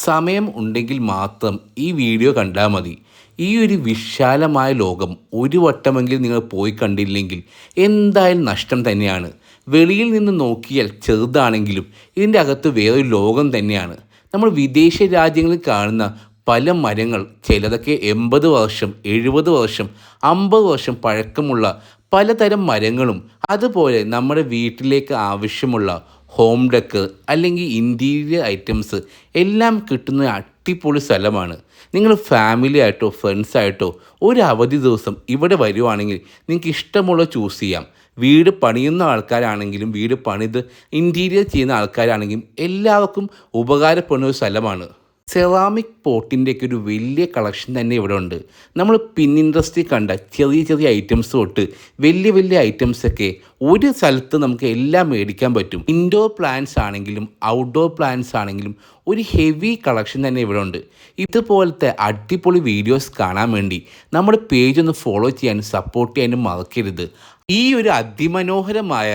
സമയം ഉണ്ടെങ്കിൽ മാത്രം ഈ വീഡിയോ കണ്ടാൽ മതി. ഈ ഒരു വിശാലമായ ലോകം ഒരു വട്ടമെങ്കിലും നിങ്ങൾ പോയി കണ്ടില്ലെങ്കിൽ എന്തായാലും നഷ്ടം തന്നെയാണ്. വെളിയിൽ നിന്ന് നോക്കിയാൽ ചെറുതാണെങ്കിലും ഇതിൻ്റെ അകത്ത് വേറൊരു ലോകം തന്നെയാണ്. നമ്മൾ വിദേശ രാജ്യങ്ങളിൽ കാണുന്ന പല മരങ്ങൾ ചിലതൊക്കെ 80 വർഷം, 70 വർഷം, 50 വർഷം പഴക്കമുള്ള പലതരം മരങ്ങളും, അതുപോലെ നമ്മുടെ വീട്ടിലേക്ക് ആവശ്യമുള്ള ഹോം ഡെക്കർ അല്ലെങ്കിൽ ഇൻറ്റീരിയർ ഐറ്റംസ് എല്ലാം കിട്ടുന്ന അടിപൊളി സ്ഥലമാണ്. നിങ്ങൾ ഫാമിലി ആയിട്ടോ ഫ്രണ്ട്സായിട്ടോ ഒരു അവധി ദിവസം ഇവിടെ വരുവാണെങ്കിൽ നിങ്ങൾക്ക് ഇഷ്ടമുള്ള ചൂസ് ചെയ്യാം. വീട് പണിയുന്ന ആൾക്കാരാണെങ്കിലും വീട് പണിത് ഇൻറ്റീരിയർ ചെയ്യുന്ന ആൾക്കാരാണെങ്കിലും എല്ലാവർക്കും ഉപകാരപ്പെടുന്ന ഒരു സ്ഥലമാണ്. സെറാമിക് പോട്ടിൻ്റെയൊക്കെ ഒരു വലിയ കളക്ഷൻ തന്നെ ഇവിടെ ഉണ്ട്. നമ്മൾ പിന്നിൻട്രസ്റ്റിൽ കണ്ട ചെറിയ ചെറിയ ഐറ്റംസ് തൊട്ട് വലിയ വലിയ ഐറ്റംസൊക്കെ ഒരു സ്ഥലത്ത് നമുക്ക് എല്ലാം മേടിക്കാൻ പറ്റും. ഇൻഡോർ പ്ലാന്റ്സ് ആണെങ്കിലും ഔട്ട്ഡോർ പ്ലാന്റ്സ് ആണെങ്കിലും ഒരു ഹെവി കളക്ഷൻ തന്നെ ഇവിടെ ഉണ്ട്. ഇതുപോലത്തെ അടിപൊളി വീഡിയോസ് കാണാൻ വേണ്ടി നമ്മുടെ പേജ് ഒന്ന് ഫോളോ ചെയ്യാനും സപ്പോർട്ട് ചെയ്യാനും മറക്കരുത്. ഈ ഒരു അതിമനോഹരമായ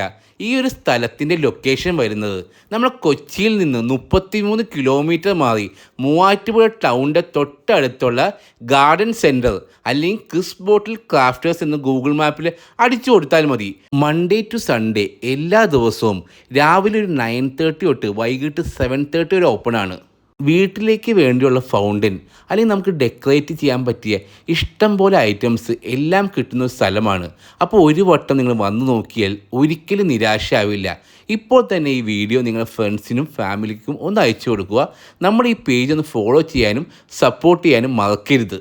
ഈ ഒരു സ്ഥലത്തിൻ്റെ ലൊക്കേഷൻ വരുന്നത് നമ്മൾ കൊച്ചിയിൽ നിന്ന് 33 കിലോമീറ്റർ മാറി മൂവാറ്റുപുഴ ടൗണിൻ്റെ തൊട്ടടുത്തുള്ള ഗാർഡൻ സെൻറ്റർ അല്ലെങ്കിൽ ക്രിസ് ബോട്ടിൽ ക്രാഫ്റ്റേഴ്സ് എന്ന് ഗൂഗിൾ മാപ്പിൽ അടിച്ചു കൊടുത്താൽ മതി. മൺഡേ ടു സൺഡേ എല്ലാ ദിവസവും രാവിലെ ഒരു 9:30 തൊട്ട് വൈകിട്ട് 7:30 വരെ ഓപ്പൺ ആണ്. വീട്ടിലേക്ക് വേണ്ടിയുള്ള ഫൗണ്ടൻ അല്ലെങ്കിൽ നമുക്ക് ഡെക്കറേറ്റ് ചെയ്യാൻ പറ്റിയ ഇഷ്ടം പോലെ ഐറ്റംസ് എല്ലാം കിട്ടുന്ന ഒരു സ്ഥലമാണ്. അപ്പോൾ ഒരു വട്ടം നിങ്ങൾ വന്നു നോക്കിയാൽ ഒരിക്കലും നിരാശയാവില്ല. ഇപ്പോൾ തന്നെ ഈ വീഡിയോ നിങ്ങളുടെ ഫ്രണ്ട്സിനും ഫാമിലിക്കും ഒന്ന് അയച്ചു കൊടുക്കുക. നമ്മുടെ ഈ പേജ് ഒന്ന് ഫോളോ ചെയ്യാനും സപ്പോർട്ട് ചെയ്യാനും മറക്കരുത്.